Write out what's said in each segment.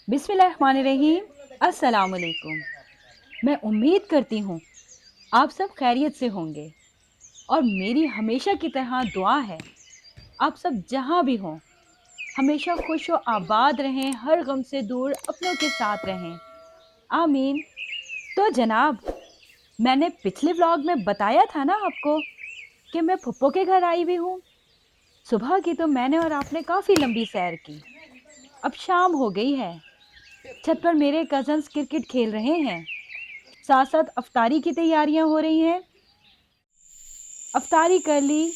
बिस्मिल्लाहिर्रहमानिर्रहीम। अस्सलाम वालेकुम। मैं उम्मीद करती हूँ आप सब खैरियत से होंगे और मेरी हमेशा की तरह दुआ है आप सब जहाँ भी हों हमेशा खुश और आबाद रहें, हर गम से दूर अपनों के साथ रहें। आमीन। तो जनाब, मैंने पिछले व्लॉग में बताया था ना आपको कि मैं फुप्पो के घर आई हुई हूँ। सुबह की तो मैंने और आपने काफ़ी लंबी सैर की। अब शाम हो गई है। छत पर मेरे कजन्स क्रिकेट खेल रहे हैं, साथ साथ अफ्तारी की तैयारियां हो रही हैं। अफ्तारी कर ली।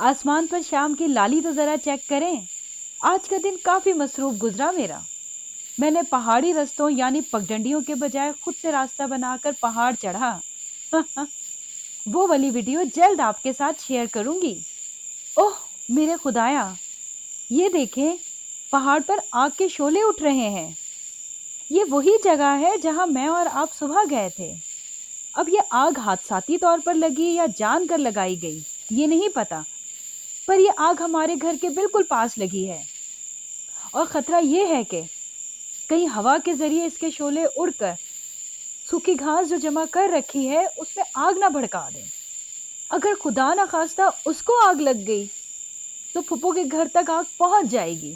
आसमान पर शाम की लाली तो ज़रा चेक करें। आज का दिन काफ़ी मसरूफ गुजरा मेरा। मैंने पहाड़ी रास्तों यानी पगडंडियों के बजाय खुद से रास्ता बनाकर पहाड़ चढ़ा। वो वाली वीडियो जल्द आपके साथ शेयर करूंगी। ओह मेरे खुदाया, ये देखें, पहाड़ पर आग के शोले उठ रहे हैं। ये वही जगह है जहां मैं और आप सुबह गए थे। अब ये आग हादसाती तौर पर लगी या जानकर लगाई गई ये नहीं पता, पर ये आग हमारे घर के बिल्कुल पास लगी है और खतरा ये है कि कहीं हवा के जरिए इसके शोले उड़कर सूखी घास जो जमा कर रखी है उसमें आग ना भड़का दें। अगर खुदा ना खास्ता उसको आग लग गई तो फुप्पो के घर तक आग पहुंच जाएगी।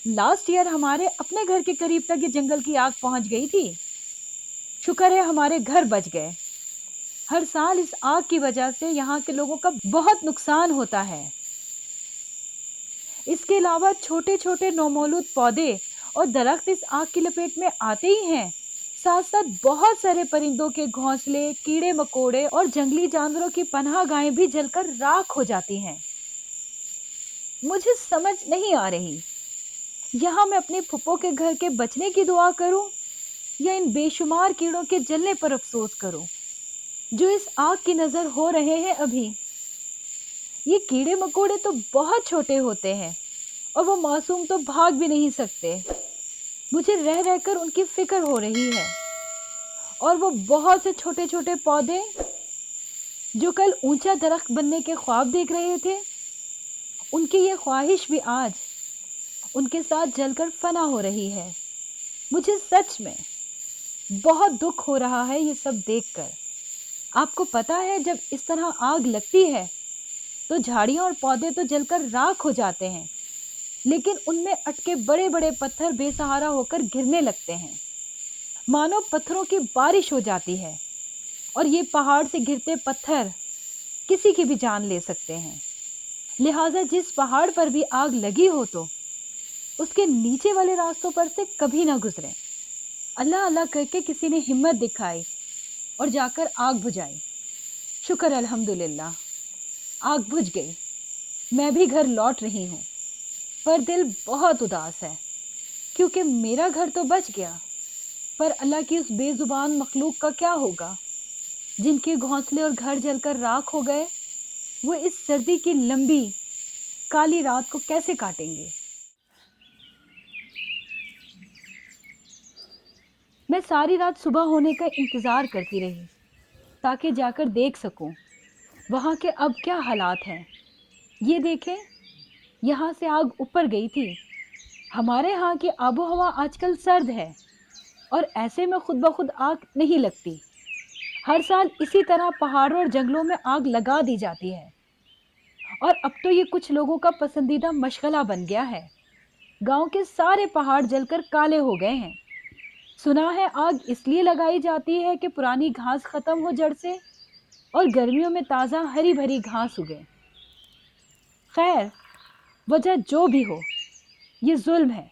लास्ट ईयर हमारे अपने घर के करीब तक ये जंगल की आग पहुंच गई थी। शुक्र है हमारे घर बच गए। हर साल इस आग की वजह से यहाँ के लोगों का बहुत नुकसान होता है। इसके अलावा छोटे छोटे नौमौलूद पौधे और दरख्त इस आग की लपेट में आते ही हैं। साथ साथ बहुत सारे परिंदों के घोंसले, कीड़े मकोड़े और जंगली जानवरों की पनाह गाहें भी जलकर राख हो जाती हैं। मुझे समझ नहीं आ रही, यहाँ मैं अपने फुप्पो के घर के बचने की दुआ करूं या इन बेशुमार कीड़ों के जलने पर अफसोस करूं जो इस आग की नजर हो रहे हैं अभी। ये कीड़े मकोड़े तो बहुत छोटे होते हैं और वो मासूम तो भाग भी नहीं सकते। मुझे रह रहकर उनकी फिक्र हो रही है। और वो बहुत से छोटे छोटे पौधे जो कल ऊंचा दरख्त बनने के ख्वाब देख रहे थे, उनकी ये ख्वाहिश भी आज उनके साथ जलकर फना हो रही है। मुझे सच में बहुत दुख हो रहा है ये सब देखकर। आपको पता है जब इस तरह आग लगती है तो झाड़ियां और पौधे तो जलकर राख हो जाते हैं, लेकिन उनमें अटके बड़े बड़े पत्थर बेसहारा होकर गिरने लगते हैं। मानो पत्थरों की बारिश हो जाती है और ये पहाड़ से गिरते पत्थर किसी की भी जान ले सकते हैं। लिहाजा जिस पहाड़ पर भी आग लगी हो तो उसके नीचे वाले रास्तों पर से कभी ना गुजरें। अल्लाह अल्लाह करके किसी ने हिम्मत दिखाई और जाकर आग बुझाई। शुक्र अल्हम्दुलिल्लाह, आग बुझ गई। मैं भी घर लौट रही हूँ, पर दिल बहुत उदास है क्योंकि मेरा घर तो बच गया, पर अल्लाह की उस बेजुबान मखलूक का क्या होगा जिनके घोंसले और घर जलकर राख हो गए। वो इस सर्दी की लंबी काली रात को कैसे काटेंगे। मैं सारी रात सुबह होने का इंतज़ार करती रही ताकि जाकर देख सकूं वहाँ के अब क्या हालात हैं। ये देखें, यहाँ से आग ऊपर गई थी। हमारे यहाँ की आबो हवा आजकल सर्द है और ऐसे में खुद ब खुद आग नहीं लगती। हर साल इसी तरह पहाड़ों और जंगलों में आग लगा दी जाती है और अब तो ये कुछ लोगों का पसंदीदा मशगला बन गया है। गांव के सारे पहाड़ जलकर काले हो गए हैं। सुना है आग इसलिए लगाई जाती है कि पुरानी घास खत्म हो जड़ से और गर्मियों में ताज़ा हरी भरी घास उगे। खैर, वजह जो भी हो, ये जुल्म है।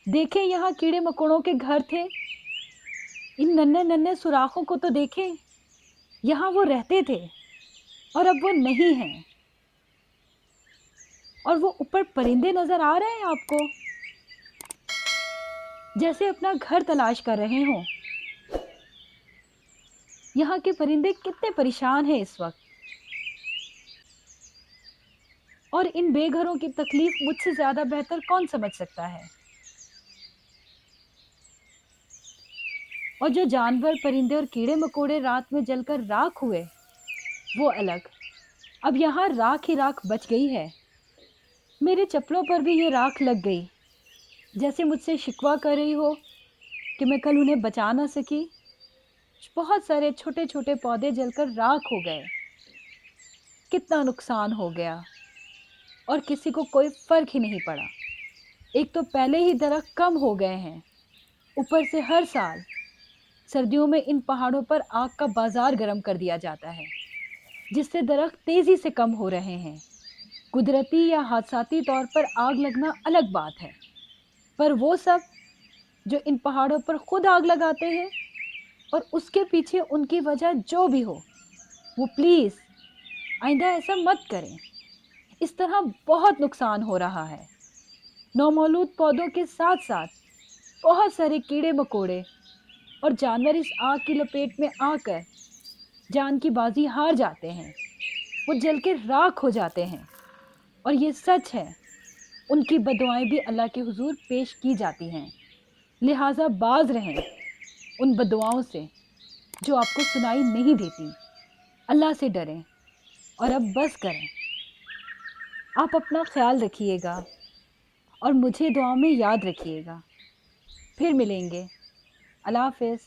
देखें, यहाँ कीड़े मकोड़ों के घर थे। इन नन्हे नन्हे सुराखों को तो देखें। यहाँ वो रहते थे और अब वो नहीं हैं। और वो ऊपर परिंदे नजर आ रहे हैं आपको, जैसे अपना घर तलाश कर रहे हों। यहाँ के परिंदे कितने परेशान हैं इस वक्त, और इन बेघरों की तकलीफ मुझसे ज्यादा बेहतर कौन समझ सकता है। और जो जानवर, परिंदे और कीड़े मकोड़े रात में जलकर राख हुए वो अलग। अब यहाँ राख ही राख बच गई है। मेरे चप्पलों पर भी ये राख लग गई। जैसे मुझसे शिकवा कर रही हो कि मैं कल उन्हें बचा ना सकी। बहुत सारे छोटे-छोटे पौधे जलकर राख हो गए। कितना नुकसान हो गया और किसी को कोई फ़र्क ही नहीं पड़ा। एक तो पहले ही दरख्त कम हो गए हैं, ऊपर से हर साल सर्दियों में इन पहाड़ों पर आग का बाज़ार गर्म कर दिया जाता है, जिससे दरख्त तेज़ी से कम हो रहे हैं। कुदरती या हादसाती तौर पर आग लगना अलग बात है, पर वो सब जो इन पहाड़ों पर खुद आग लगाते हैं और उसके पीछे उनकी वजह जो भी हो, वो प्लीज़ आइंदा ऐसा मत करें। इस तरह बहुत नुकसान हो रहा है। नौमौलूद पौधों के साथ-साथ बहुत सारे कीड़े-मकोड़े और जानवर इस आग की लपेट में आकर जान की बाजी हार जाते हैं। वो जल के राख हो जाते हैं और ये सच है, उनकी बदुआएँ भी अल्लाह के हुज़ूर पेश की जाती हैं। लिहाज़ा बाज़ रहें उन बदुआओं से जो आपको सुनाई नहीं देती। अल्लाह से डरें और अब बस करें। आप अपना ख़्याल रखिएगा और मुझे दुआ में याद रखिएगा। फिर मिलेंगे। अल्लाह हाफ़िज़।